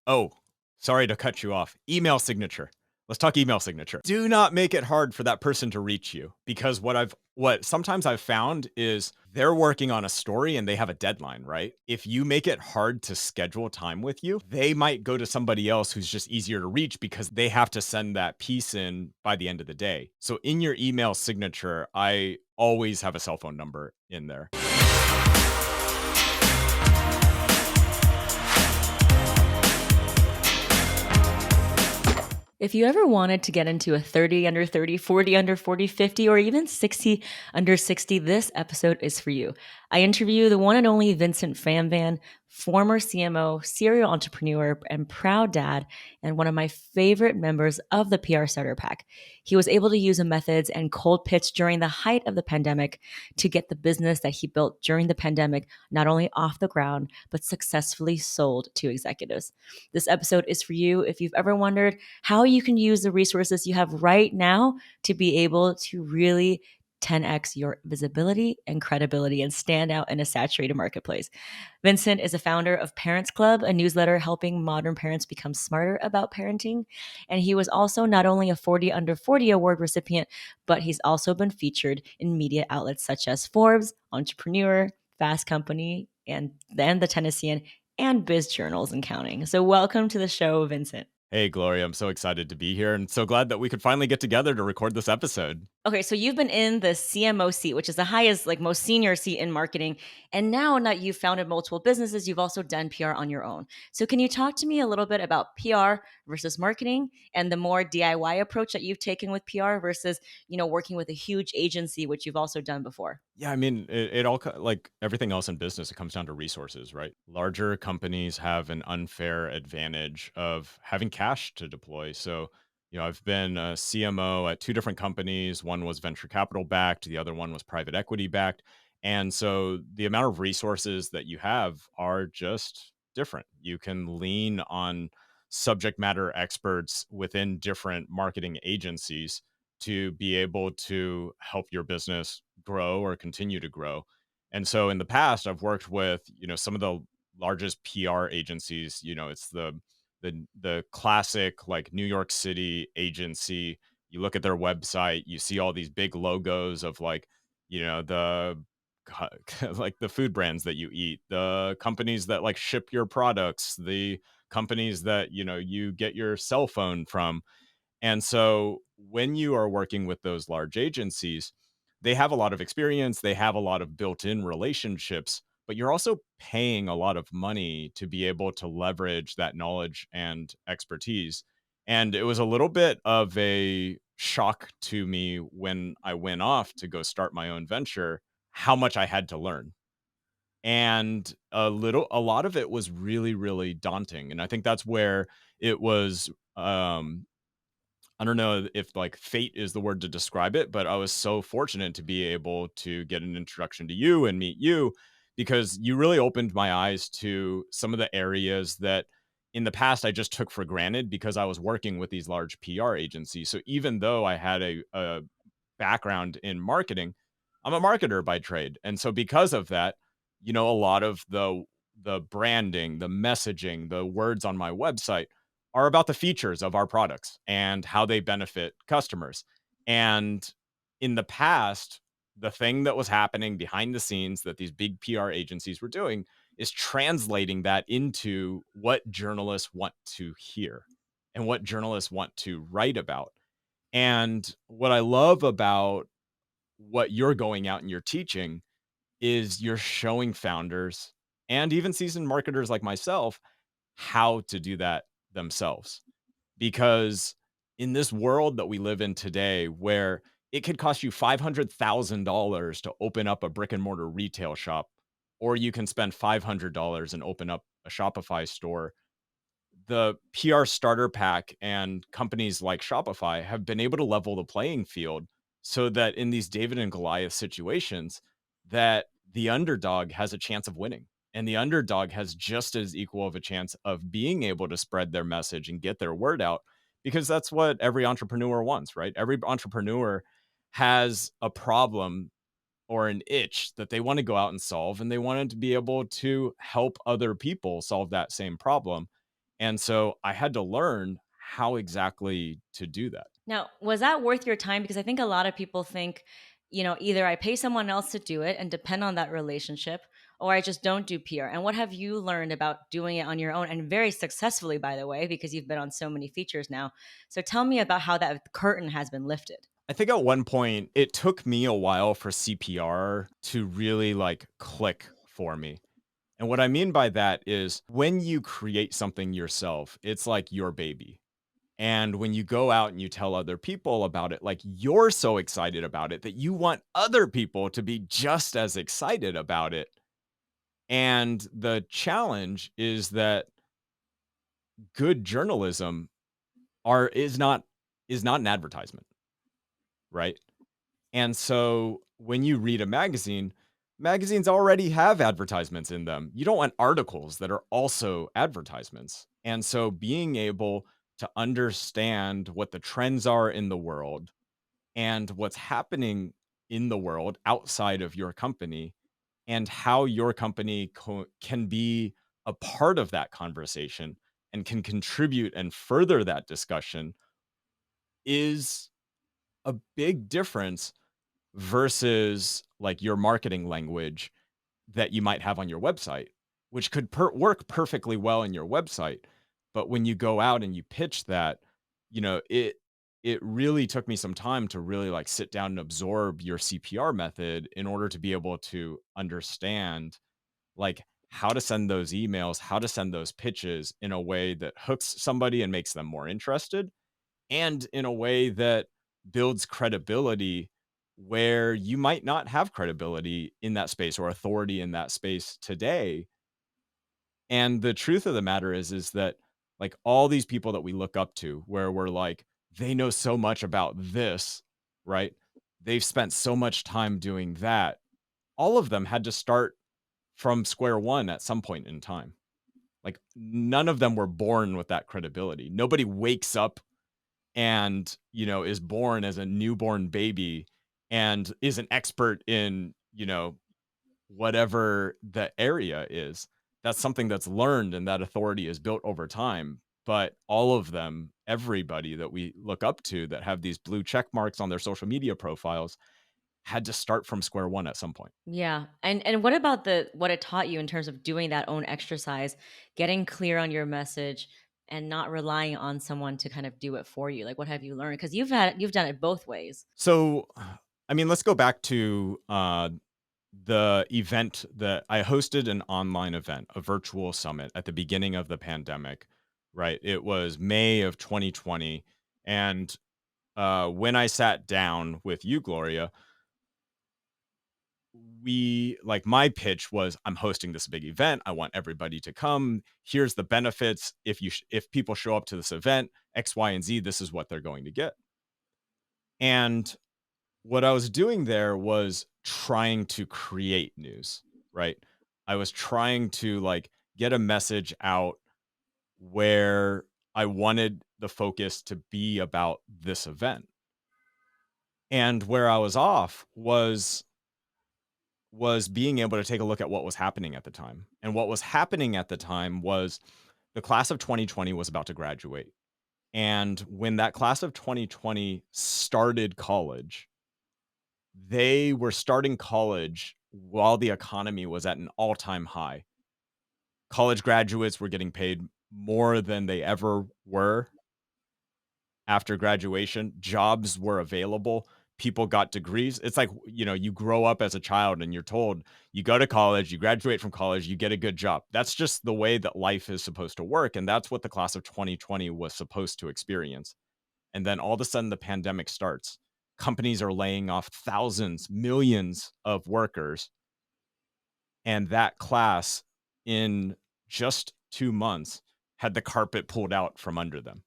Oh, sorry to cut you off. Email signature. Let's talk email signature. Do not make it hard for that person to reach you because what sometimes I've found is they're working on a story and they have a deadline, right? If you make it hard to schedule time with you, they might go to somebody else who's just easier to reach because they have to send that piece in by the end of the day. So in your email signature, I always have a cell phone number in there. If you ever wanted to get into a 30 under 30, 40 under 40, 50, or even 60 under 60, this episode is for you. I interview the one and only Vincent Phamvan, former CMO, serial entrepreneur, and proud dad, and one of my favorite members of the PR Starter Pack. He was able to use the methods and cold pitch during the height of the pandemic to get the business that he built during the pandemic not only off the ground, but successfully sold to executives. This episode is for you if you've ever wondered how you can use the resources you have right now to be able to really 10x your visibility and credibility and stand out in a saturated marketplace. Vincent is a founder of Parents Club, a newsletter helping modern parents become smarter about parenting. And he was also not only a 40 under 40 award recipient, but he's also been featured in media outlets such as Forbes, Entrepreneur, Fast Company, and then the Tennessean and Biz Journals and counting. So welcome to the show, Vincent. Hey, Gloria, I'm so excited to be here and so glad that we could finally get together to record this episode. Okay, so you've been in the CMO seat, which is the highest, like most senior seat in marketing. And now that you've founded multiple businesses, you've also done PR on your own. So can you talk to me a little bit about PR versus marketing and the more DIY approach that you've taken with PR versus, working with a huge agency, which you've also done before? Yeah, I mean, it all like everything else in business, it comes down to resources, right? Larger companies have an unfair advantage of having cash to deploy. So, I've been a CMO at two different companies. One was venture capital backed, the other one was private equity backed. And so the amount of resources that you have are just different. You can lean on subject matter experts within different marketing agencies to be able to help your business grow or continue to grow. And so in the past, I've worked with, some of the largest PR agencies. It's the classic like New York City agency. You look at their website, you see all these big logos of like, the like the food brands that you eat, the companies that like ship your products, the companies that, you get your cell phone from. And so when you are working with those large agencies, they have a lot of experience, they have a lot of built-in relationships, but you're also paying a lot of money to be able to leverage that knowledge and expertise. And it was a little bit of a shock to me when I went off to go start my own venture, how much I had to learn. And a lot of it was really, really daunting. And I think that's where it was I don't know if like fate is the word to describe it, but I was so fortunate to be able to get an introduction to you and meet you because you really opened my eyes to some of the areas that in the past I just took for granted because I was working with these large PR agencies. So even though I had a background in marketing, I'm a marketer by trade. And so because of that, a lot of the branding, the messaging, the words on my website are about the features of our products and how they benefit customers. And in the past, the thing that was happening behind the scenes that these big PR agencies were doing is translating that into what journalists want to hear and what journalists want to write about. And what I love about what you're going out and you're teaching is you're showing founders and even seasoned marketers like myself how to do that themselves. Because in this world that we live in today, where it could cost you $500,000 to open up a brick and mortar retail shop, or you can spend $500 and open up a Shopify store, the PR starter pack and companies like Shopify have been able to level the playing field so that in these David and Goliath situations that the underdog has a chance of winning and the underdog has just as equal of a chance of being able to spread their message and get their word out because that's what every entrepreneur wants, right? Every entrepreneur has a problem or an itch that they want to go out and solve and they wanted to be able to help other people solve that same problem. And so I had to learn how exactly to do that. Now, was that worth your time? Because I think a lot of people think, either I pay someone else to do it and depend on that relationship, or I just don't do PR. And what have you learned about doing it on your own and very successfully, by the way, because you've been on so many features now? So tell me about how that curtain has been lifted. I think at one point it took me a while for CPR to really like click for me. And what I mean by that is when you create something yourself, it's like your baby. And when you go out and you tell other people about it, like you're so excited about it that you want other people to be just as excited about it. And the challenge is that good journalism are is not an advertisement, right? And so when you read a magazine, magazines already have advertisements in them. You don't want articles that are also advertisements. And so being able to understand what the trends are in the world and what's happening in the world outside of your company and how your company can be a part of that conversation and can contribute and further that discussion is a big difference versus like your marketing language that you might have on your website, which could work perfectly well in your website. But when you go out and you pitch that, it really took me some time to really like sit down and absorb your CPR method in order to be able to understand like how to send those emails, how to send those pitches in a way that hooks somebody and makes them more interested and in a way that builds credibility where you might not have credibility in that space or authority in that space today. And the truth of the matter is that like all these people that we look up to where we're like they know so much about this, right? They've spent so much time doing that. All of them had to start from square one at some point in time. Like none of them were born with that credibility. Nobody wakes up and, is born as a newborn baby and is an expert in, whatever the area is. That's something that's learned and that authority is built over time. But all of them, everybody that we look up to that have these blue check marks on their social media profiles had to start from square one at some point. Yeah. And what about the what it taught you in terms of doing that own exercise, getting clear on your message and not relying on someone to kind of do it for you? Like what have you learned? Because you've done it both ways. So, I mean, let's go back to the event that I hosted an online event, a virtual summit at the beginning of the pandemic, right? It was May of 2020. And when I sat down with you, Gloria, we like my pitch was I'm hosting this big event. I want everybody to come. Here's the benefits. If people show up to this event, X, Y, and Z, this is what they're going to get. And what I was doing there was trying to create news, right? I was trying to like get a message out where I wanted the focus to be about this event. And where I was off was being able to take a look at what was happening at the time. And what was happening at the time was the class of 2020 was about to graduate. And when that class of 2020 started college, they were starting college while the economy was at an all-time high. College graduates were getting paid more than they ever were after graduation. Jobs were available. People got degrees. It's like, you grow up as a child and you're told you go to college, you graduate from college, you get a good job. That's just the way that life is supposed to work. And that's what the class of 2020 was supposed to experience. And then all of a sudden the pandemic starts. Companies are laying off thousands, millions of workers. And that class in just 2 months had the carpet pulled out from under them.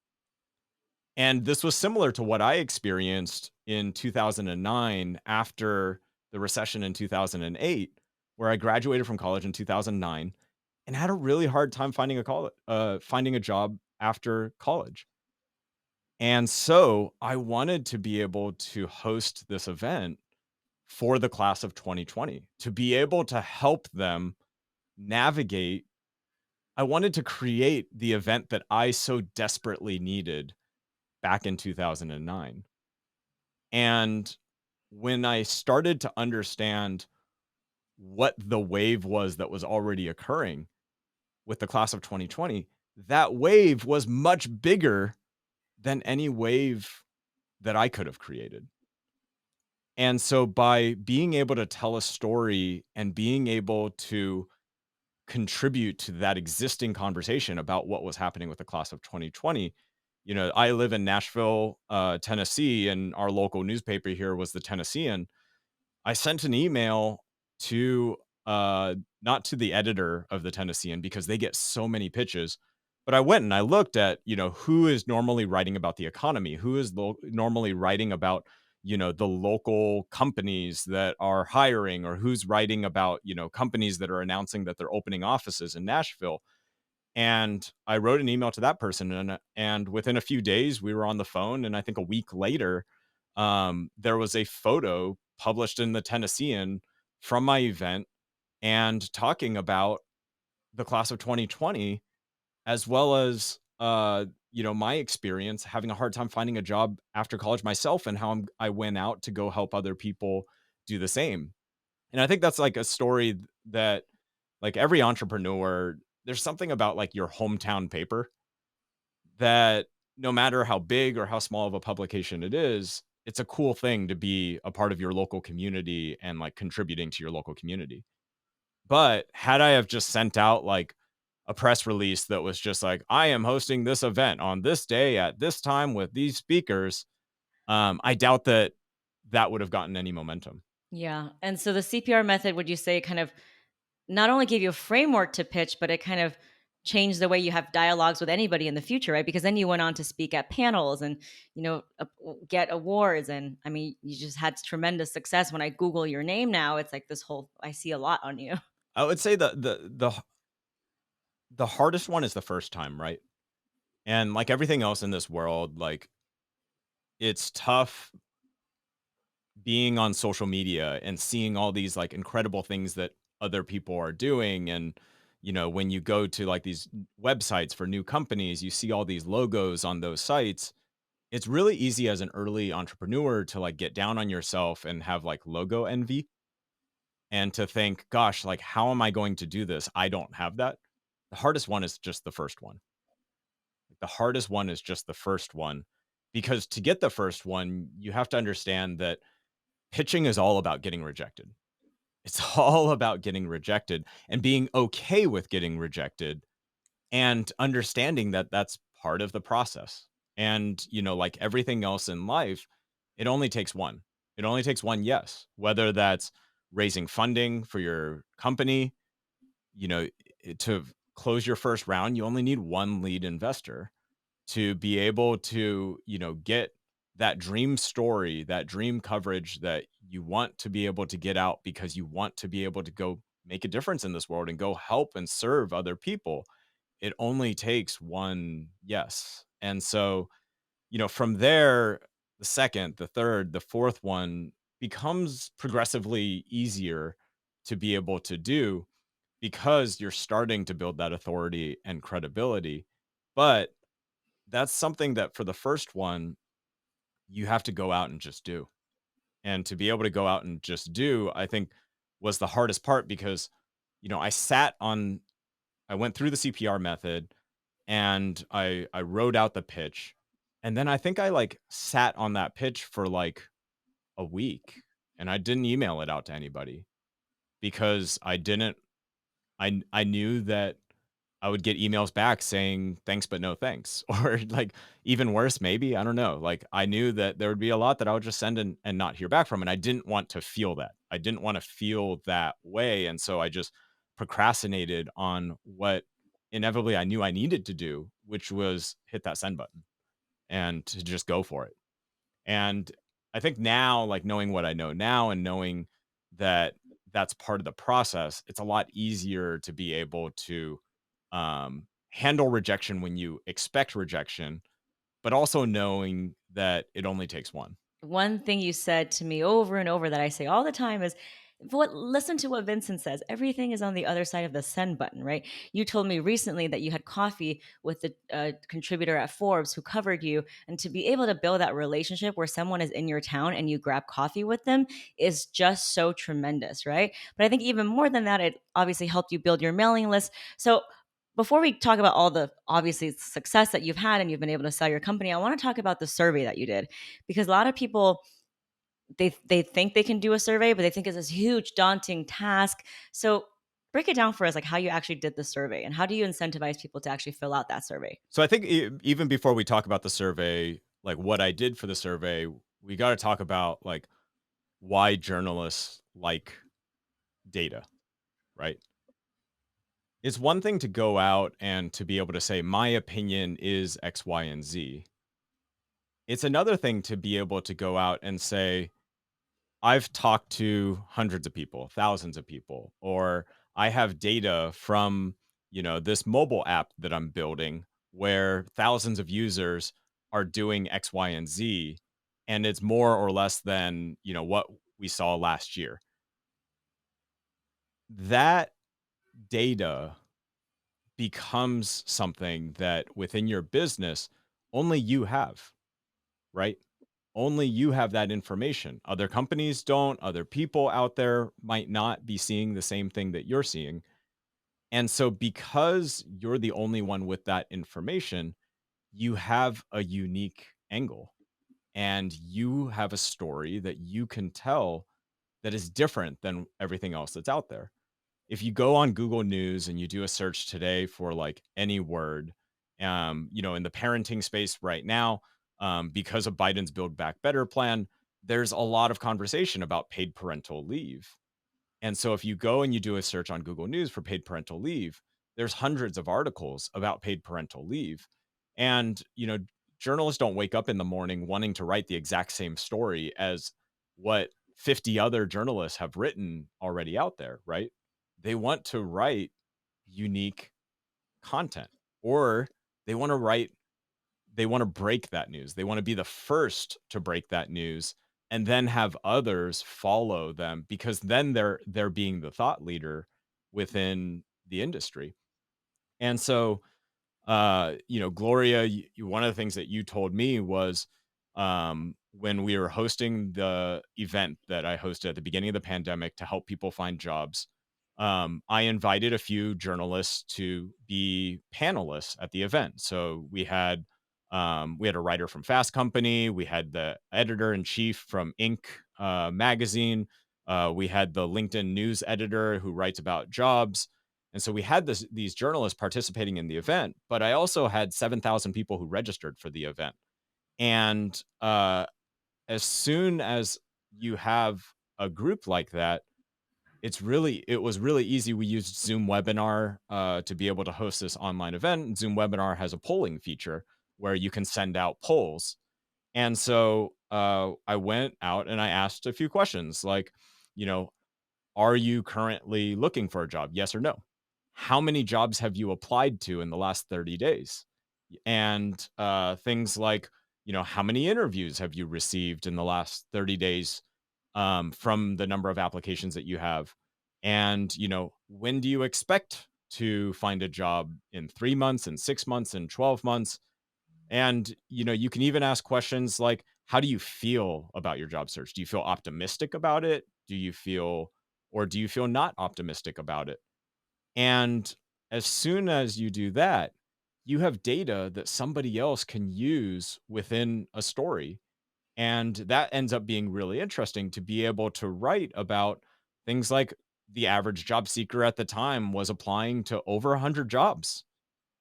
And this was similar to what I experienced in 2009 after the recession in 2008, where I graduated from college in 2009 and had a really hard time finding a job after college. And so I wanted to be able to host this event for the class of 2020 to be able to help them navigate I wanted to create the event that I so desperately needed back in 2009. And when I started to understand what the wave was that was already occurring with the class of 2020, that wave was much bigger than any wave that I could have created. And so by being able to tell a story and being able to contribute to that existing conversation about what was happening with the class of 2020, I live in Nashville, Tennessee, and our local newspaper here was the Tennessean. I sent an email to, not to the editor of the Tennessean because they get so many pitches, but I went and I looked at, who is normally writing about the economy, who is normally writing about, the local companies that are hiring, or who's writing about, companies that are announcing that they're opening offices in Nashville. And I wrote an email to that person, and within a few days we were on the phone, and I think a week later, there was a photo published in the Tennessean from my event and talking about the class of 2020, as well as my experience having a hard time finding a job after college myself, and how I went out to go help other people do the same. And I think that's like a story that, like, every entrepreneur, there's something about like your hometown paper that, no matter how big or how small of a publication it is, it's a cool thing to be a part of your local community and like contributing to your local community. But had I have just sent out like a press release that was just like, I am hosting this event on this day at this time with these speakers, I doubt that that would have gotten any momentum. Yeah. And so the CPR method, would you say, kind of not only gave you a framework to pitch, but it kind of changed the way you have dialogues with anybody in the future, right? Because then you went on to speak at panels and, get awards. And I mean, you just had tremendous success. When I Google your name now, it's like this whole, I see a lot on you. I would say the hardest one is the first time, right? And like everything else in this world, like, it's tough being on social media and seeing all these like incredible things that other people are doing. And when you go to like these websites for new companies, you see all these logos on those sites. It's really easy as an early entrepreneur to like get down on yourself and have like logo envy, and to think, gosh, like, how am I going to do this? I don't have that. The hardest one is just the first one. The hardest one is just the first one, because to get the first one, you have to understand that pitching is all about getting rejected. It's all about getting rejected and being okay with getting rejected, and understanding that that's part of the process. And, like everything else in life, it only takes one. It only takes one yes, whether that's raising funding for your company, to close your first round, you only need one lead investor to be able to, get that dream story, that dream coverage that you want to be able to get out, because you want to be able to go make a difference in this world and go help and serve other people. It only takes one yes. And so, from there, the second, the third, the fourth one becomes progressively easier to be able to do, because you're starting to build that authority and credibility. But that's something that for the first one, you have to go out and just do. And to be able to go out and just do, I think, was the hardest part, because, I went through the CPR method, and I wrote out the pitch. And then I think I like sat on that pitch for like a week, and I didn't email it out to anybody, because I knew that I would get emails back saying thanks but no thanks, or like even worse, maybe, I don't know. Like, I knew that there would be a lot that I would just send and not hear back from, and I didn't want to feel that. I didn't want to feel that way, and so I just procrastinated on what inevitably I knew I needed to do, which was hit that send button and to just go for it. And I think now, like, knowing what I know now and knowing that that's part of the process, it's a lot easier to be able to handle rejection when you expect rejection, but also knowing that it only takes one. One thing you said to me over and over that I say all the time is, Listen to what Vincent says. Everything is on the other side of the send button, right? You told me recently that you had coffee with the contributor at Forbes who covered you, and to be able to build that relationship where someone is in your town and you grab coffee with them is just so tremendous, right? But I think even more than that, it obviously helped you build your mailing list. So before we talk about all the obviously success that you've had and you've been able to sell your company, I want to talk about the survey that you did, because a lot of people, they think they can do a survey, but they think it's this huge daunting task. So break it down for us, like how you actually did the survey and how do you incentivize people to actually fill out that survey? So I think even before we talk about the survey, like what I did for the survey, we got to talk about like why journalists like data, right? It's one thing to go out and to be able to say, my opinion is X, Y, and Z. It's another thing to be able to go out and say, I've talked to hundreds of people, thousands of people, or I have data from, this mobile app that I'm building where thousands of users are doing X, Y, and Z, and it's more or less than, what we saw last year. That data becomes something that within your business only you have, right? Only you have that information. Other companies don't, other people out there might not be seeing the same thing that you're seeing. And so, because you're the only one with that information, you have a unique angle and you have a story that you can tell that is different than everything else that's out there. If you go on Google News and you do a search today for like any word, in the parenting space right now, because of Biden's Build Back Better plan, there's a lot of conversation about paid parental leave. And so if you go and you do a search on Google News for paid parental leave, there's hundreds of articles about paid parental leave. And, journalists don't wake up in the morning wanting to write the exact same story as what 50 other journalists have written already out there, right? They want to write unique content, or they want to write they want to break that news. They want to be the first to break that news and then have others follow them, because then they're being the thought leader within the industry. And so Gloria, one of the things that you told me was, when we were hosting the event that I hosted at the beginning of the pandemic to help people find jobs, I invited a few journalists to be panelists at the event. So we had a writer from Fast Company, we had the editor in chief from Inc. Magazine, we had the LinkedIn news editor who writes about jobs, and so we had these journalists participating in the event, but I also had 7,000 people who registered for the event. And as soon as you have a group like that, it was really easy. We used Zoom Webinar to be able to host this online event. And Zoom Webinar has a polling feature where you can send out polls. And so I went out and I asked a few questions like, you know, are you currently looking for a job? Yes or no? How many jobs have you applied to in the last 30 days? And things like, how many interviews have you received in the last 30 days, from the number of applications that you have? And, when do you expect to find a job, in 3 months, in 6 months, in 12 months? And, you can even ask questions like, how do you feel about your job search? Do you feel optimistic about it? Do you feel not optimistic about it? And as soon as you do that, you have data that somebody else can use within a story. And that ends up being really interesting to be able to write about things like the average job seeker at the time was applying to over 100 jobs,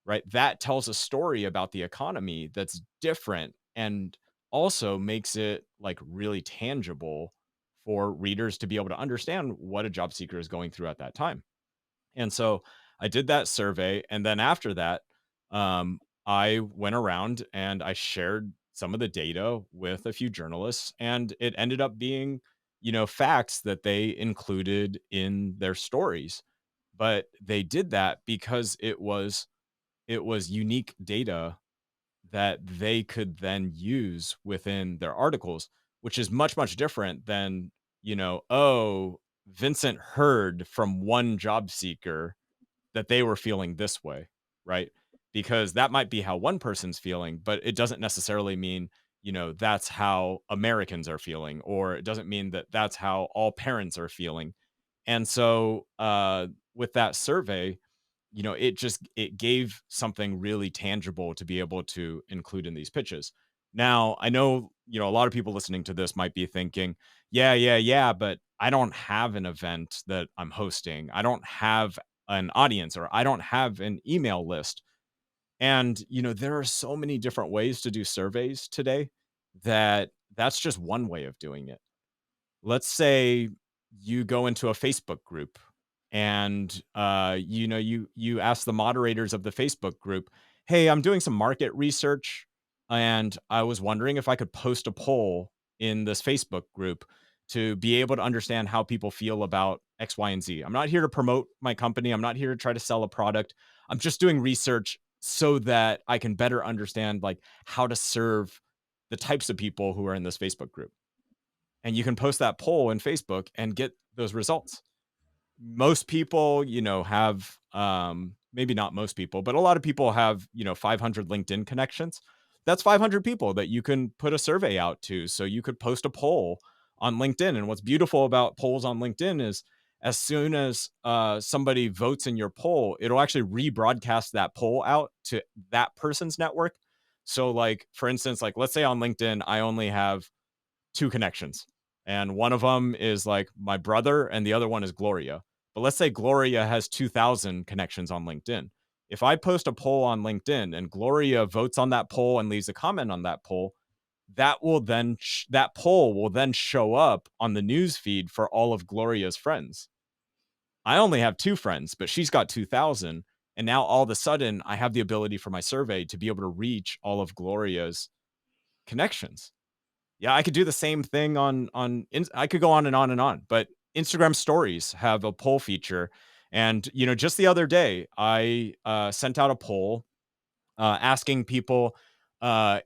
right? That tells a story about the economy that's different and also makes it like really tangible for readers to be able to understand what a job seeker is going through at that time. And so I did that survey. And then after that, I went around and I shared some of the data with a few journalists, and it ended up being, facts that they included in their stories. But they did that because it was unique data that they could then use within their articles, which is much, much different than, oh, Vincent heard from one job seeker that they were feeling this way, right? Because that might be how one person's feeling, but it doesn't necessarily mean, that's how Americans are feeling, or it doesn't mean that that's how all parents are feeling. And so, with that survey, it gave something really tangible to be able to include in these pitches. Now, I know, a lot of people listening to this might be thinking, yeah, yeah, yeah, but I don't have an event that I'm hosting. I don't have an audience, or I don't have an email list. And, there are so many different ways to do surveys today that that's just one way of doing it. Let's say you go into a Facebook group, and you ask the moderators of the Facebook group, hey, I'm doing some market research, and I was wondering if I could post a poll in this Facebook group to be able to understand how people feel about X, Y, and Z. I'm not here to promote my company. I'm not here to try to sell a product. I'm just doing research so that I can better understand, like, how to serve the types of people who are in this Facebook group. And you can post that poll in Facebook and get those results. Most people, have, maybe not most people, but a lot of people have, 500 LinkedIn connections. That's 500 people that you can put a survey out to. So you could post a poll on LinkedIn. And what's beautiful about polls on LinkedIn is, as soon as somebody votes in your poll, it'll actually rebroadcast that poll out to that person's network. So, like, for instance, like, let's say on LinkedIn, I only have two connections. And one of them is like my brother, and the other one is Gloria. But let's say Gloria has 2,000 connections on LinkedIn. If I post a poll on LinkedIn and Gloria votes on that poll and leaves a comment on that poll, that poll will then show up on the news feed for all of Gloria's friends. I only have two friends, but she's got 2,000. And now all of a sudden, I have the ability for my survey to be able to reach all of Gloria's connections. Yeah, I could do the same thing I could go on and on and on, but Instagram stories have a poll feature. And, just the other day, I sent out a poll asking people uh,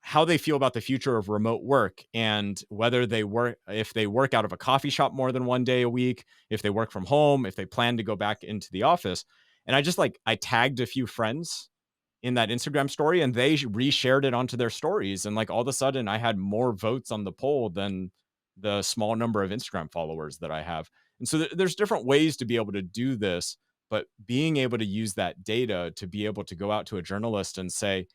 how they feel about the future of remote work, and whether if they work out of a coffee shop more than one day a week, if they work from home, if they plan to go back into the office. And I tagged a few friends in that Instagram story, and they reshared it onto their stories. And, like, all of a sudden I had more votes on the poll than the small number of Instagram followers that I have. And so there's different ways to be able to do this, but being able to use that data to be able to go out to a journalist and say,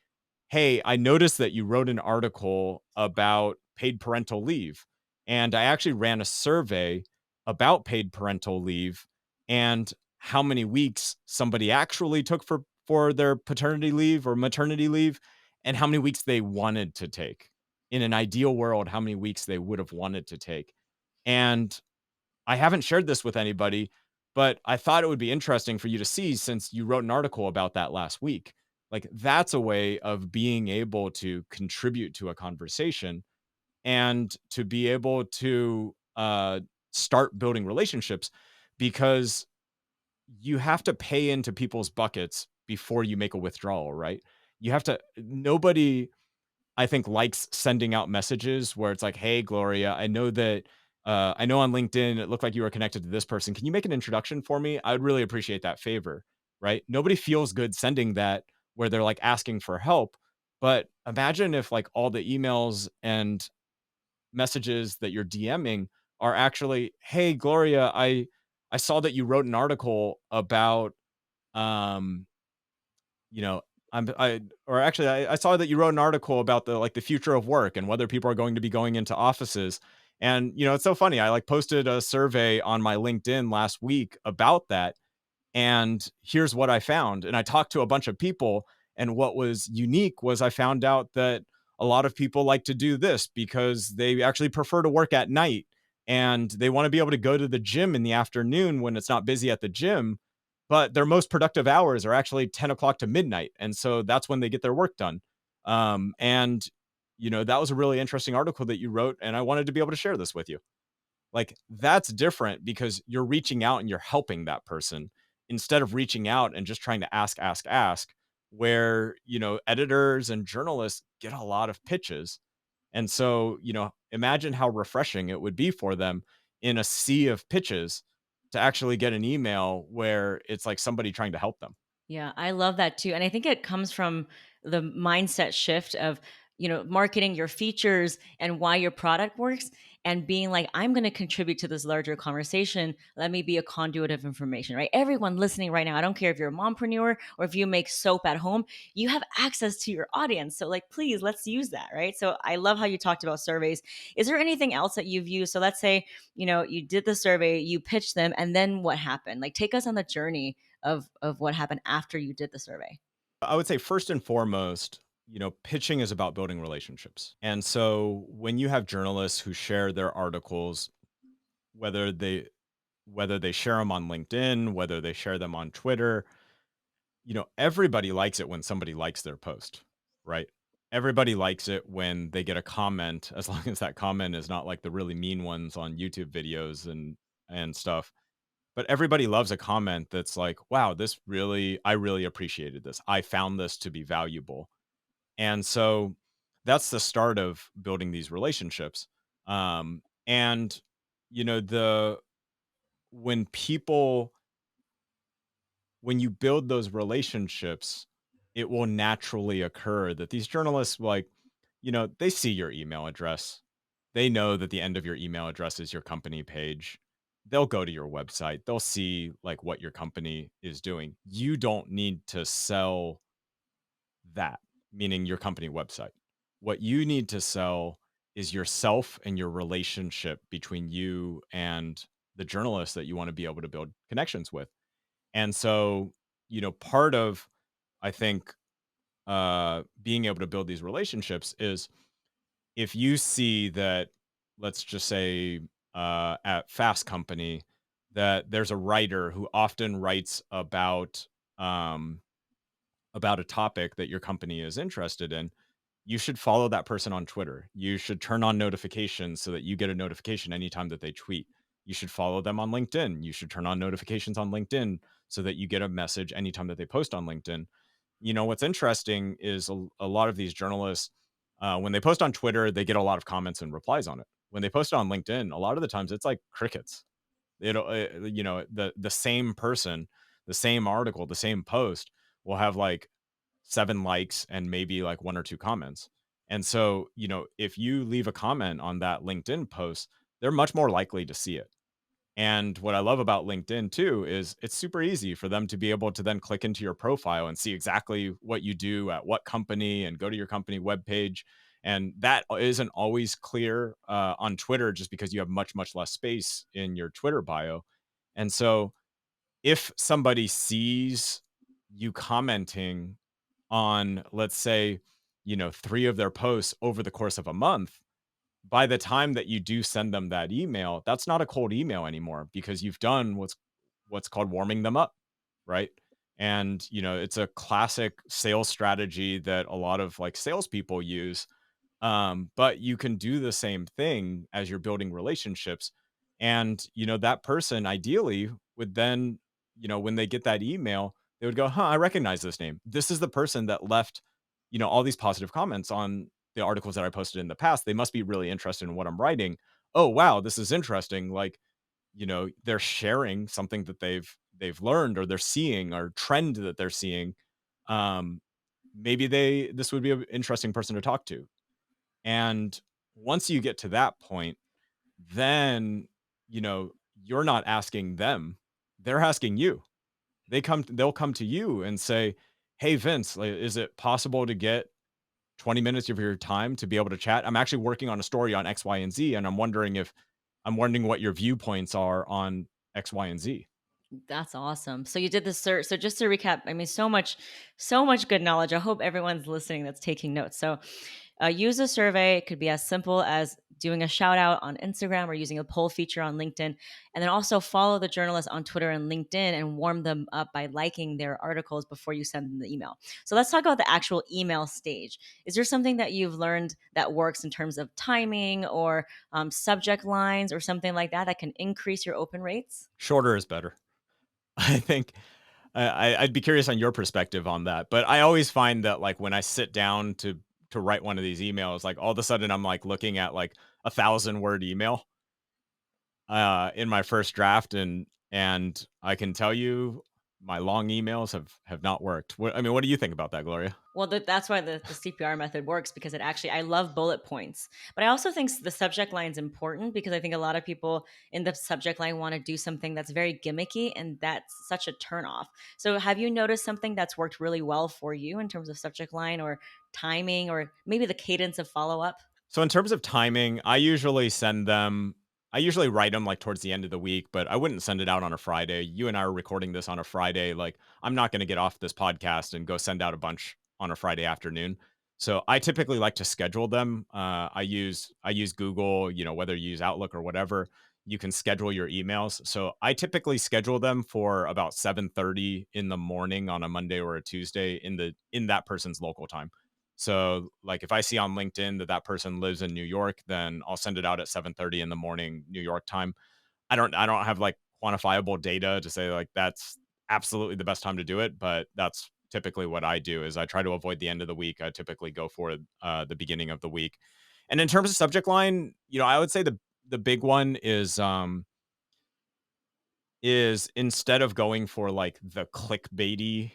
hey, I noticed that you wrote an article about paid parental leave. And I actually ran a survey about paid parental leave and how many weeks somebody actually took for their paternity leave or maternity leave, and how many weeks they wanted to take. In an ideal world, how many weeks they would have wanted to take. And I haven't shared this with anybody, but I thought it would be interesting for you to see, since you wrote an article about that last week. Like, that's a way of being able to contribute to a conversation, and to be able to start building relationships, because you have to pay into people's buckets before you make a withdrawal, right? You have to, nobody, I think, likes sending out messages where it's like, "Hey, Gloria, I know on LinkedIn it looked like you were connected to this person. Can you make an introduction for me? I would really appreciate that favor." Right? Nobody feels good sending that, where they're like asking for help. But imagine if, like, all the emails and messages that you're DMing are actually, "Hey, Gloria, I saw that you wrote an article about um you know, I saw that you wrote an article about the future of work and whether people are going to be going into offices." And, it's so funny. I, like, posted a survey on my LinkedIn last week about that, and here's what I found. And I talked to a bunch of people, and what was unique was I found out that a lot of people like to do this because they actually prefer to work at night, and they want to be able to go to the gym in the afternoon when it's not busy at the gym. But their most productive hours are actually 10 o'clock to midnight. And so that's when they get their work done. And, that was a really interesting article that you wrote. And I wanted to be able to share this with you. Like, that's different because you're reaching out and you're helping that person, instead of reaching out and just trying to ask, where, editors and journalists get a lot of pitches. And so, imagine how refreshing it would be for them in a sea of pitches to actually get an email where it's like somebody trying to help them. Yeah, I love that too. And I think it comes from the mindset shift of, marketing your features and why your product works and being like, I'm going to contribute to this larger conversation. Let me be a conduit of information, right? Everyone listening right now, I don't care if you're a mompreneur or if you make soap at home, you have access to your audience. So, like, please, let's use that, right? So, I love how you talked about surveys. Is there anything else that you've used? So, let's say, you did the survey, you pitched them, and then what happened? Like, take us on the journey of what happened after you did the survey. I would say first and foremost, pitching is about building relationships. And so when you have journalists who share their articles, whether they whether they share them on LinkedIn, whether they share them on Twitter, everybody likes it when somebody likes their post, right? Everybody likes it when they get a comment, as long as that comment is not like the really mean ones on YouTube videos and stuff. But everybody loves a comment that's like, "Wow, I really appreciated this. I found this to be valuable." And so that's the start of building these relationships. And the when people when you build those relationships, it will naturally occur that these journalists, like, they see your email address. They know that the end of your email address is your company page. They'll go to your website. They'll see like what your company is doing. You don't need to sell that, meaning your company website. What you need to sell is yourself and your relationship between you and the journalist that you want to be able to build connections with. And so, part of, I think, being able to build these relationships is if you see that, let's just say, at Fast Company, that there's a writer who often writes um, about a topic that your company is interested in, you should follow that person on Twitter. You should turn on notifications so that you get a notification anytime that they tweet. You should follow them on LinkedIn. You should turn on notifications on LinkedIn so that you get a message anytime that they post on LinkedIn. What's interesting is a lot of these journalists, when they post on Twitter, they get a lot of comments and replies on it. When they post it on LinkedIn, a lot of the times it's like crickets. The same person, the same article, the same post will have like 7 likes and maybe like 1 or 2 comments. And so, if you leave a comment on that LinkedIn post, they're much more likely to see it. And what I love about LinkedIn too is it's super easy for them to be able to then click into your profile and see exactly what you do at what company and go to your company webpage. And that isn't always clear on Twitter just because you have much, much less space in your Twitter bio. And so if somebody sees you commenting on, let's say, 3 of their posts over the course of a month, by the time that you do send them that email, that's not a cold email anymore because you've done what's called warming them up, right? And it's a classic sales strategy that a lot of like salespeople use, but you can do the same thing as you're building relationships. And, that person ideally would then, when they get that email, they would go, huh, I recognize this name. This is the person that left, all these positive comments on the articles that I posted in the past. They must be really interested in what I'm writing. Oh, wow, this is interesting. Like, they're sharing something that they've learned or they're seeing or trend that they're seeing. Um, maybe this would be an interesting person to talk to. And once you get to that point, then, you're not asking them, they're asking you. They'll come to you and say, "Hey, Vince, like, is it possible to get 20 minutes of your time to be able to chat? I'm actually working on a story on X, Y, and Z, and I'm wondering what your viewpoints are on X, Y, and Z." That's awesome. So you did the search. So just to recap, I mean, so much good knowledge. I hope everyone's listening that's taking notes. So use a survey. It could be as simple as doing a shout out on Instagram or using a poll feature on LinkedIn. And then also follow the journalists on Twitter and LinkedIn and warm them up by liking their articles before you send them the email. So let's talk about the actual email stage. Is there something that you've learned that works in terms of timing or subject lines or something like that that can increase your open rates? Shorter is better. I think I'd be curious on your perspective on that, but I always find that, like, when I sit down to write one of these emails, like, all of a sudden, I'm, like, looking at, like, 1,000-word email. in my first draft, and I can tell you my long emails have not worked. I mean, what do you think about that, Gloria? Well, that's why the CPR method works because it actually, I love bullet points. But I also think the subject line is important because I think a lot of people in the subject line want to do something that's very gimmicky, and that's such a turnoff. So, have you noticed something that's worked really well for you in terms of subject line or timing or maybe the cadence of follow up? So in terms of timing, I usually write them like towards the end of the week, but I wouldn't send it out on a Friday. You and I are recording this on a Friday. Like I'm not going to get off this podcast and go send out a bunch on a Friday afternoon. So I typically like to schedule them. I use Google, whether you use Outlook or whatever, you can schedule your emails. So I typically schedule them for about 7:30 in the morning on a Monday or a Tuesday in that person's local time. So, like, if I see on LinkedIn that that person lives in New York, then I'll send it out at 7:30 in the morning New York time. I don't have like quantifiable data to say like that's absolutely the best time to do it, but that's typically what I do is I try to avoid the end of the week. I typically go for the beginning of the week. And in terms of subject line, I would say the big one is instead of going for like the clickbaity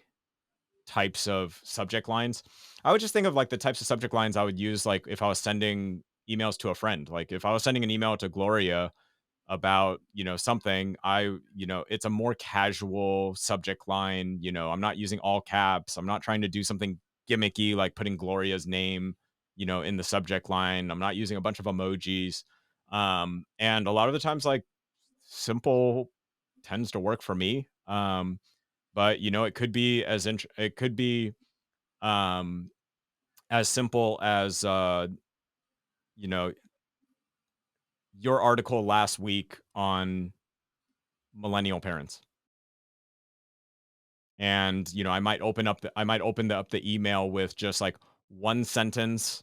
types of subject lines. I would just think of like the types of subject lines I would use, like if I was sending emails to a friend. Like if I was sending an email to Gloria about, something, it's a more casual subject line. I'm not using all caps. I'm not trying to do something gimmicky like putting Gloria's name, in the subject line. I'm not using a bunch of emojis. And a lot of the times, like simple tends to work for me. But it could be it could be um as simple as you know your article last week on millennial parents, and I might open up the email with just like one sentence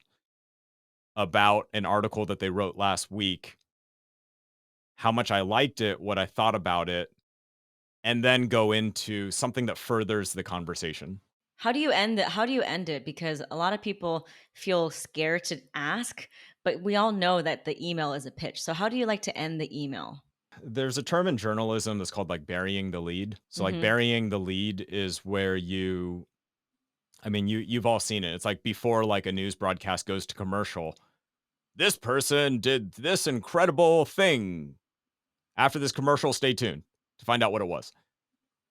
about an article that they wrote last week, how much I liked it, what I thought about it, and then go into something that furthers the conversation. How do you end it? How do you end it? Because a lot of people feel scared to ask, but we all know that the email is a pitch. So, how do you like to end the email? There's a term in journalism that's called like burying the lead. So like Hmm. burying the lead is where I mean, you've all seen it. It's like before like a news broadcast goes to commercial. This person did this incredible thing. After this commercial, stay tuned to find out what it was.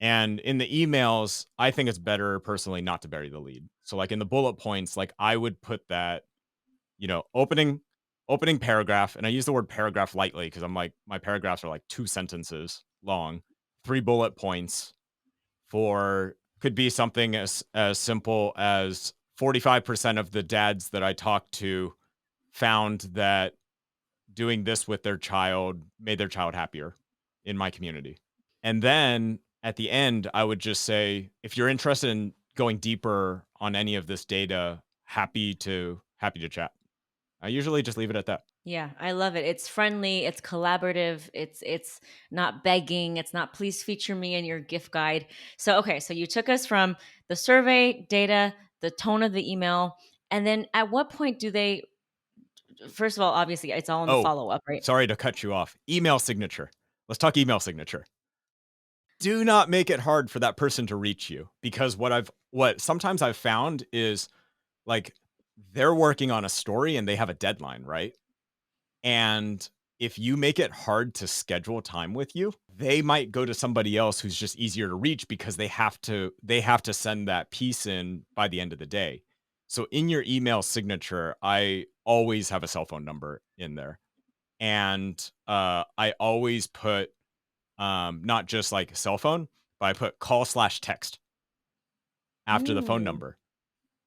And in the emails, I think it's better personally not to bury the lead. So like in the bullet points, like I would put that, opening paragraph, and I use the word paragraph lightly because I'm like my paragraphs are like 2 sentences long, 3 bullet points for could be something as simple as 45% of the dads that I talked to found that doing this with their child made their child happier in my community. And then at the end, I would just say, if you're interested in going deeper on any of this data, happy to chat. I usually just leave it at that. Yeah, I love it. It's friendly, it's collaborative, it's not begging, it's not please feature me in your gift guide. So okay, so you took us from the survey data, the tone of the email, and then at what point do they, first of all, obviously it's all in the Oh, follow-up, right? sorry to cut you off. Email signature. Let's talk email signature. Do not make it hard for that person to reach you, because what sometimes I've found is like they're working on a story and they have a deadline, right? And if you make it hard to schedule time with you, they might go to somebody else who's just easier to reach because they have to send that piece in by the end of the day. So in your email signature, I always have a cell phone number in there. And I always put not just like cell phone, but I put call/text after the phone Mm. number,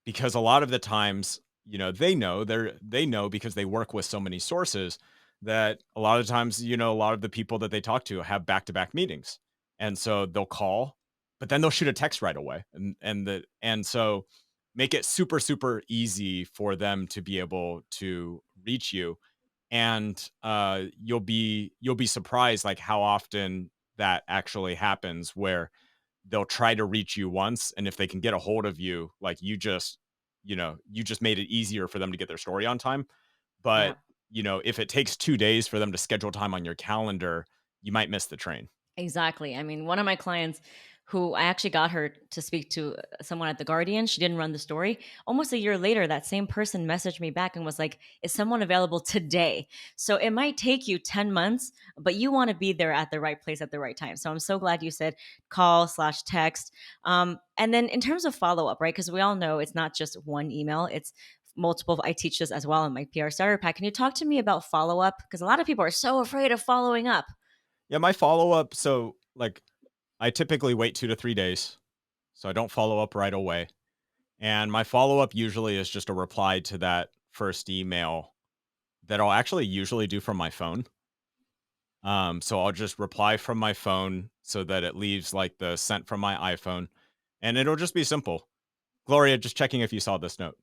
because a lot of the times, they know because they work with so many sources that a lot of times, a lot of the people that they talk to have back-to-back meetings. And so they'll call, but then they'll shoot a text right away. And so make it super, super easy for them to be able to reach you. And you'll be surprised like how often that actually happens, where they'll try to reach you once, and if they can get a hold of you, like you just made it easier for them to get their story on time. But Yeah. if it takes 2 days for them to schedule time on your calendar, you might miss the train. Exactly. I mean, one of my clients who I actually got her to speak to someone at The Guardian, she didn't run the story. Almost a year later, that same person messaged me back and was like, "Is someone available today?" So it might take you 10 months, but you want to be there at the right place at the right time. So I'm so glad you said call slash text. And then in terms of follow up, right? Because we all know it's not just one email, it's multiple. I teach this as well in my PR starter pack. Can you talk to me about follow up? Because a lot of people are so afraid of following up. Yeah, my follow-up, so, like, I typically wait 2 to 3 days, so I don't follow up right away, and my follow-up usually is just a reply to that first email that I'll actually usually do from my phone. So I'll just reply from my phone so that it leaves, like, the sent from my iPhone, and it'll just be simple. "Gloria, just checking if you saw this note,"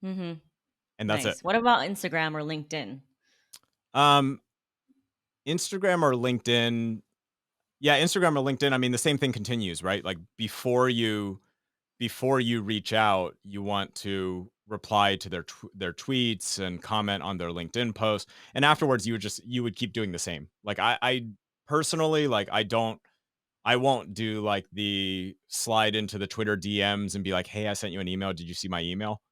Hmm. and that's it. Nice. What about Instagram or LinkedIn? Um, Instagram or LinkedIn, yeah, Instagram or LinkedIn, I mean, the same thing continues, right? Like, before you reach out, you want to reply to their tweets and comment on their LinkedIn posts, and afterwards, you would keep doing the same. Like, I personally, like, I won't do, like, the slide into the Twitter DMs and be like, "Hey, I sent you an email. Did you see my email?"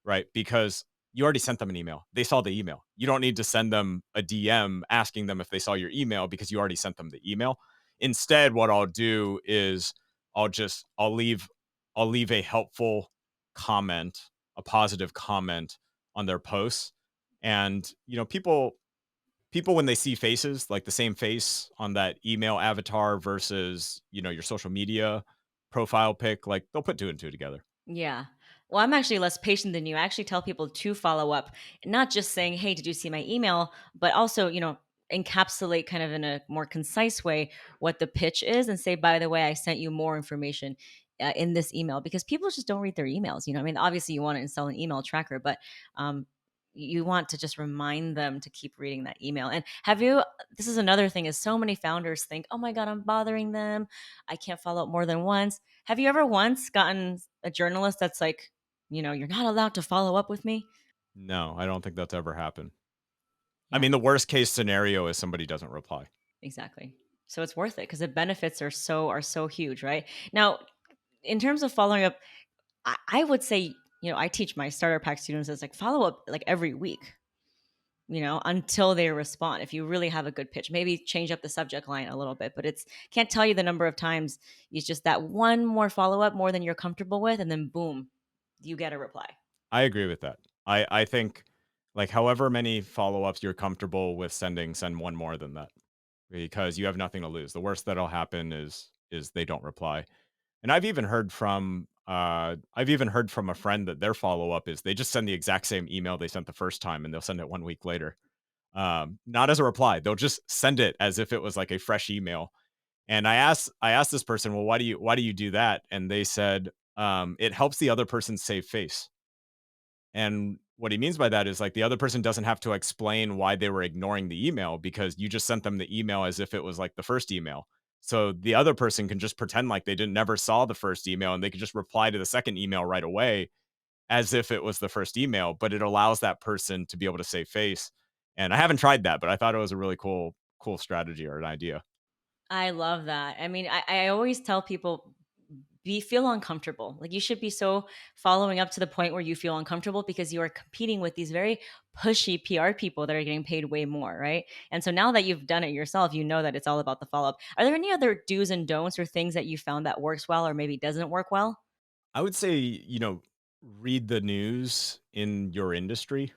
Right? Because you already sent them an email. They saw the email. You don't need to send them a DM asking them if they saw your email because you already sent them the email. Instead, what I'll do is I'll leave a helpful comment, a positive comment on their posts. And people when they see faces, like the same face on that email avatar versus, your social media profile pic, like they'll put two and two together. Yeah. Well, I'm actually less patient than you. I actually tell people to follow up, not just saying, "Hey, did you see my email?" but also, encapsulate kind of in a more concise way what the pitch is and say, "By the way, I sent you more information in this email," because people just don't read their emails. I mean, obviously you want to install an email tracker, but um, you want to just remind them to keep reading that email. And this is another thing is so many founders think, "Oh my God, I'm bothering them. I can't follow up more than once." Have you ever once gotten a journalist that's like, "You're not allowed to follow up with me"? No, I don't think that's ever happened. I Yeah, mean, the worst case scenario is somebody doesn't reply. exactly. So it's worth it because the benefits are so huge, right? Now, in terms of following up, I would say, I teach my starter pack students is like follow up like every week, until they respond. If you really have a good pitch, maybe change up the subject line a little bit, but it's can't tell you the number of times it's just that one more follow up more than you're comfortable with, and then boom, you get a reply. I agree with that. I think, like, however many follow-ups you're comfortable with sending, send one more than that because you have nothing to lose. The worst that'll happen is they don't reply. And I've even heard from a friend that their follow-up is they just send the exact same email they sent the first time and they'll send it 1 week later. Not as a reply. They'll just send it as if it was like a fresh email. And I asked this person, "Well, why do you do that?" And they said, "It helps the other person save face." And what he means by that is like the other person doesn't have to explain why they were ignoring the email because you just sent them the email as if it was like the first email. So the other person can just pretend like they didn't never saw the first email and they could just reply to the second email right away as if it was the first email, but it allows that person to be able to save face. And I haven't tried that, but I thought it was a really cool strategy or an idea. I love that. I mean, I always tell people feel uncomfortable. Like you should be so following up to the point where you feel uncomfortable because you are competing with these very pushy PR people that are getting paid way more, right? And so now that you've done it yourself, you know that it's all about the follow up. Are there any other do's and don'ts or things that you found that works well or maybe doesn't work well? I would say, read the news in your industry.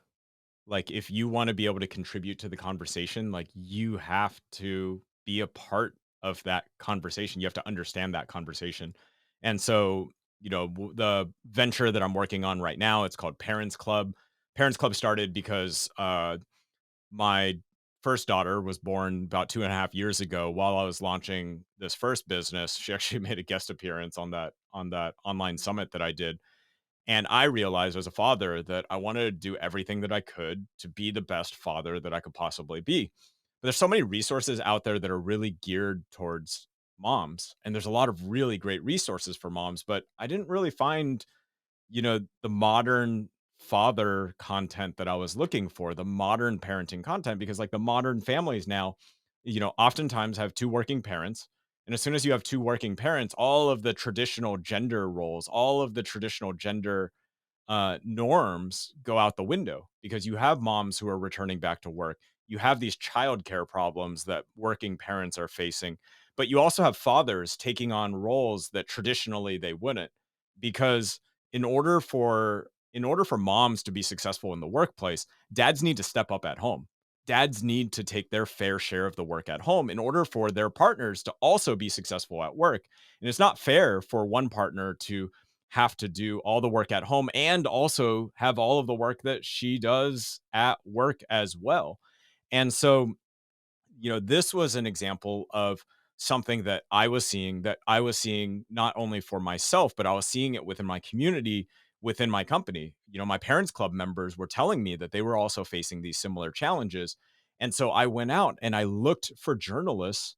Like, if you wanna be able to contribute to the conversation, like, you have to be a part of that conversation. You have to understand that conversation. And so, the venture that I'm working on right now, it's called Parents Club. Parents Club started because, my first daughter was born about 2.5 years ago while I was launching this first business. She actually made a guest appearance on that online summit that I did. And I realized as a father that I wanted to do everything that I could to be the best father that I could possibly be. But there's so many resources out there that are really geared towards moms. And there's a lot of really great resources for moms, but I didn't really find, the modern father content that I was looking for, the modern parenting content, because like the modern families now, oftentimes have two working parents. And as soon as you have two working parents, all of the traditional gender roles, all of the traditional gender norms go out the window because you have moms who are returning back to work. You have these childcare problems that working parents are facing, but you also have fathers taking on roles that traditionally they wouldn't. Because in order for moms to be successful in the workplace, dads need to step up at home. Dads need to take their fair share of the work at home in order for their partners to also be successful at work. And it's not fair for one partner to have to do all the work at home and also have all of the work that she does at work as well. And so, this was an example of something that I was seeing not only for myself, but I was seeing it within my community, within my company. My parents club members were telling me that they were also facing these similar challenges. And so I went out and I looked for journalists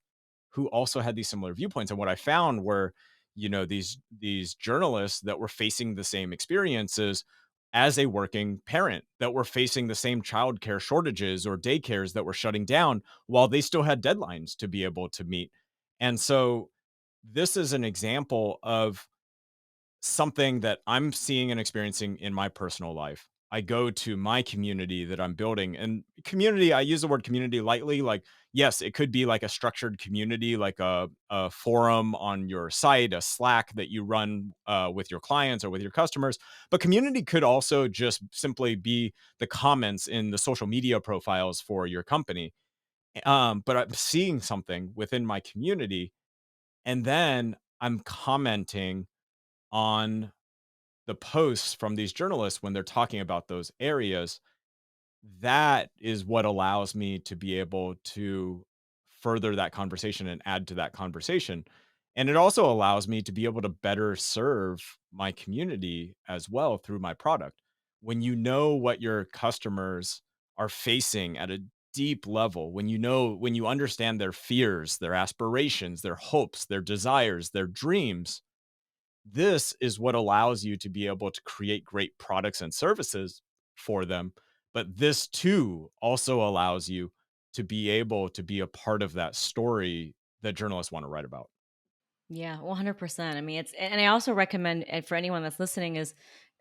who also had these similar viewpoints. And what I found were, these journalists that were facing the same experiences as a working parent, that were facing the same childcare shortages or daycares that were shutting down while they still had deadlines to be able to meet. And so this is an example of something that I'm seeing and experiencing in my personal life. I go to my community that I'm building, and community, I use the word community lightly. Like, yes, it could be like a structured community, like a forum on your site, a Slack that you run with your clients or with your customers. But community could also just simply be the comments in the social media profiles for your company. But I'm seeing something within my community, and then I'm commenting on the posts from these journalists when they're talking about those areas. That is what allows me to be able to further that conversation and add to that conversation. And it also allows me to be able to better serve my community as well through my product. When you know what your customers are facing at a deep level, when you understand their fears, their aspirations, their hopes, their desires, their dreams, this is what allows you to be able to create great products and services for them. But this too also allows you to be able to be a part of that story that journalists want to write about. Yeah, 100%. I mean, and I also recommend for anyone that's listening is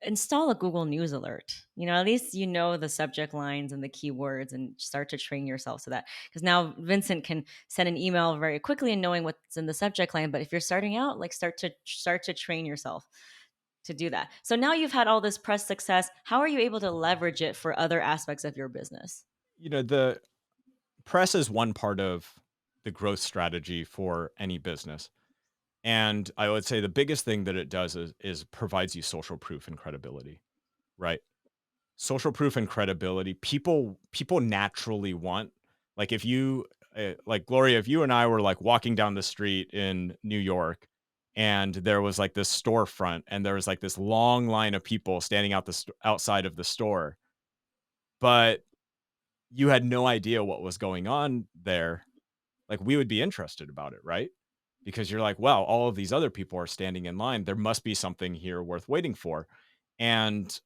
install a Google News alert. At least you know the subject lines and the keywords and start to train yourself to that. Because now Vincent can send an email very quickly and knowing what's in the subject line. But if you're starting out, like start to train yourself to do that. So now you've had all this press success. How are you able to leverage it for other aspects of your business? The press is one part of the growth strategy for any business. And I would say the biggest thing that it does is provides you social proof and credibility, right? Social proof and credibility, people naturally want, like, if you like, Gloria, if you and I were like walking down the street in New York and there was like this storefront and there was like this long line of people standing outside of the store, but you had no idea what was going on there, like, we would be interested about it, right? Because you're like, wow, all of these other people are standing in line, there must be something here worth waiting for. And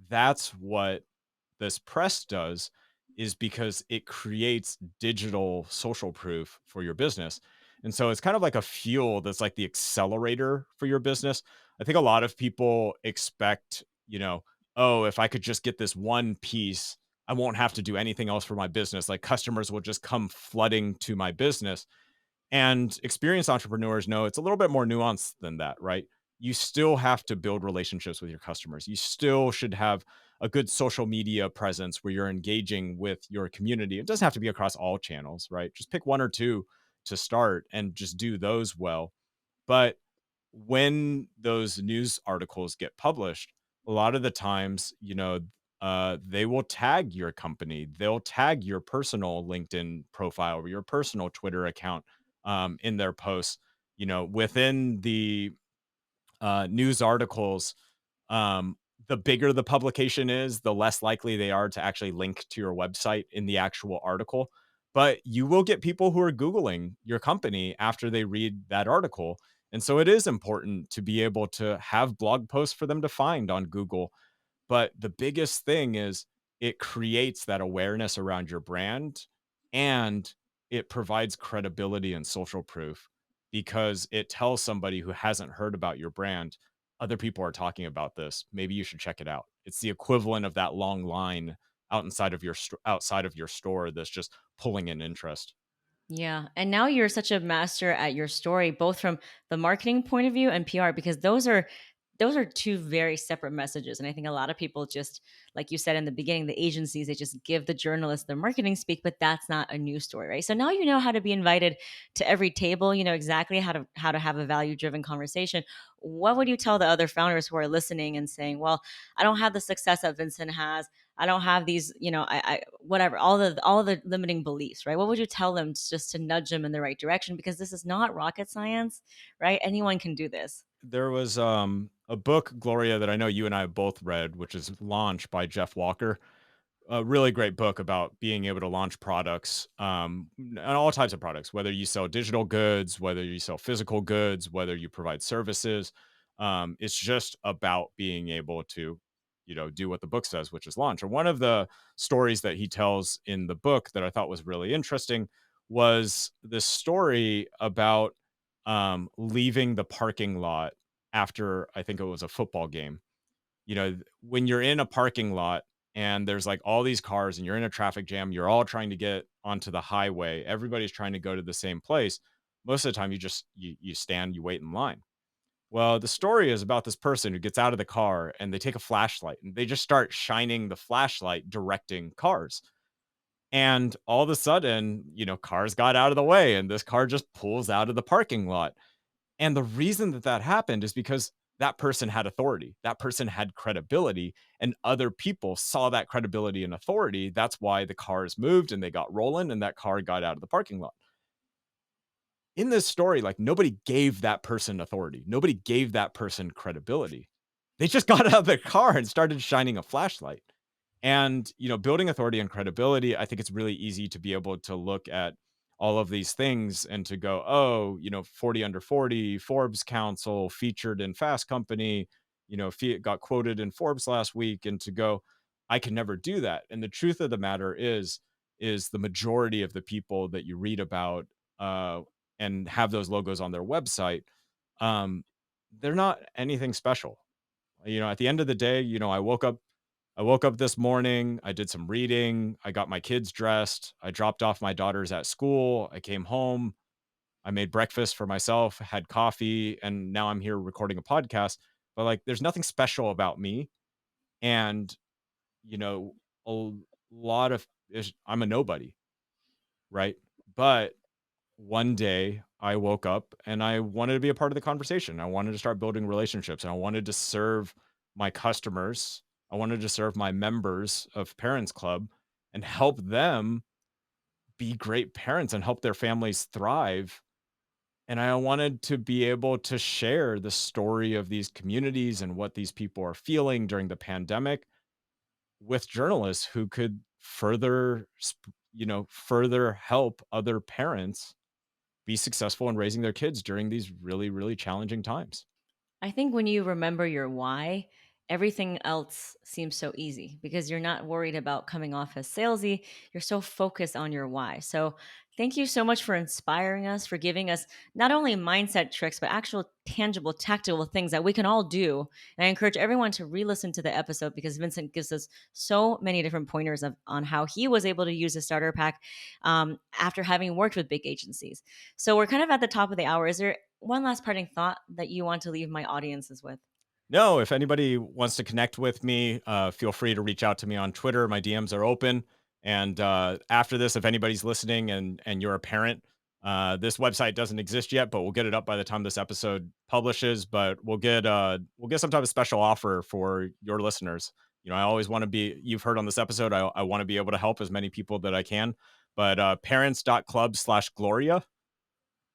that's what this press does, is because it creates digital social proof for your business. And so it's kind of like a fuel that's like the accelerator for your business. I think a lot of people expect, oh, if I could just get this one piece, I won't have to do anything else for my business. Like, customers will just come flooding to my business. And experienced entrepreneurs know it's a little bit more nuanced than that, right? You still have to build relationships with your customers. You still should have a good social media presence where you're engaging with your community. It doesn't have to be across all channels, right? Just pick one or two to start and just do those well. But when those news articles get published, a lot of the times, they will tag your company. They'll tag your personal LinkedIn profile or your personal Twitter account in their posts. Within the news articles, um, the bigger the publication is, the less likely they are to actually link to your website in the actual article. But you will get people who are Googling your company after they read that article. And so it is important to be able to have blog posts for them to find on Google. But the biggest thing is it creates that awareness around your brand, and it provides credibility and social proof because it tells somebody who hasn't heard about your brand, other people are talking about this. Maybe you should check it out. It's the equivalent of that long line outside of your store that's just pulling in interest. Yeah. And now you're such a master at your story, both from the marketing point of view and PR, because those are two very separate messages. And I think a lot of people just, like you said in the beginning, the agencies, they just give the journalists the marketing speak, but that's not a news story, right? So now you know how to be invited to every table, you know exactly how to have a value-driven conversation. What would you tell the other founders who are listening and saying, well, I don't have the success that Vincent has. I don't have these, I whatever, all the limiting beliefs, right? What would you tell them just to nudge them in the right direction? Because this is not rocket science, right? Anyone can do this. There was a book, Gloria, that I know you and I have both read, which is Launch by Jeff Walker. A really great book about being able to launch products, and all types of products, whether you sell digital goods, whether you sell physical goods, whether you provide services. It's just about being able to, do what the book says, which is launch. And one of the stories that he tells in the book that I thought was really interesting was this story about leaving the parking lot after, I think it was a football game. When you're in a parking lot and there's like all these cars and you're in a traffic jam, you're all trying to get onto the highway. Everybody's trying to go to the same place. Most of the time, you stand, you wait in line. Well, the story is about this person who gets out of the car and they take a flashlight and they just start shining the flashlight directing cars. And all of a sudden, cars got out of the way and this car just pulls out of the parking lot. And the reason that that happened is because that person had authority. That person had credibility, and other people saw that credibility and authority. That's why the cars moved and they got rolling and that car got out of the parking lot. In this story, like, nobody gave that person authority. Nobody gave that person credibility. They just got out of the car and started shining a flashlight. And, building authority and credibility, I think it's really easy to be able to look at all of these things and to go, oh, 40 under 40, Forbes Council featured in Fast Company, got quoted in Forbes last week, and to go, I can never do that. And the truth of the matter is the majority of the people that you read about uh, and have those logos on their website, um, they're not anything special. At the end of the day, I woke up this morning, I did some reading, I got my kids dressed, I dropped off my daughters at school, I came home, I made breakfast for myself, had coffee, and now I'm here recording a podcast. But like there's nothing special about me. And, you know, a lot of I'm a nobody, right? But one day I woke up and I wanted to be a part of the conversation. I wanted to start building relationships and I wanted to serve my customers. I wanted to serve my members of Parents Club and help them be great parents and help their families thrive. And I wanted to be able to share the story of these communities and what these people are feeling during the pandemic with journalists who could further help other parents be successful in raising their kids during these really, really challenging times. I think when you remember your why, everything else seems so easy because you're not worried about coming off as salesy. You're so focused on your why. So, thank you so much for inspiring us, for giving us not only mindset tricks, but actual tangible, tactical things that we can all do. And I encourage everyone to re listen to the episode because Vincent gives us so many different pointers on how he was able to use a starter pack after having worked with big agencies. So, we're kind of at the top of the hour. Is there one last parting thought that you want to leave my audiences with? No, if anybody wants to connect with me, feel free to reach out to me on Twitter. My DMs are open. And after this, if anybody's listening and you're a parent, this website doesn't exist yet, but we'll get it up by the time this episode publishes. But we'll get some type of special offer for your listeners. I always want to be. You've heard on this episode, I want to be able to help as many people that I can. But parents.club/Gloria,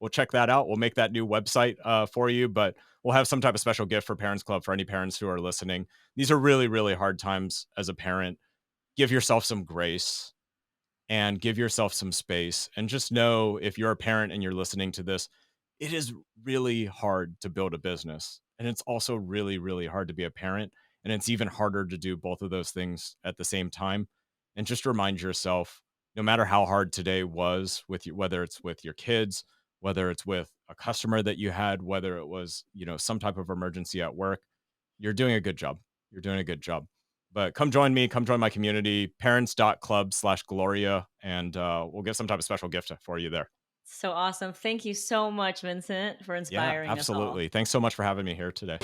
we'll check that out. We'll make that new website for you, but we'll have some type of special gift for Parents Club for any parents who are listening. These are really, really hard times as a parent. Give yourself some grace and give yourself some space. And just know, if you're a parent and you're listening to this, it is really hard to build a business. And it's also really, really hard to be a parent. And it's even harder to do both of those things at the same time. And just remind yourself, no matter how hard today was with you, whether it's with your kids, whether it's with a customer that you had, whether it was, some type of emergency at work, you're doing a good job. You're doing a good job. But come join me, come join my community, parents.club/Gloria, and we'll get some type of special gift for you there. So awesome. Thank you so much, Vincent, for Yeah, inspiring us all. absolutely. Thanks so much for having me here today.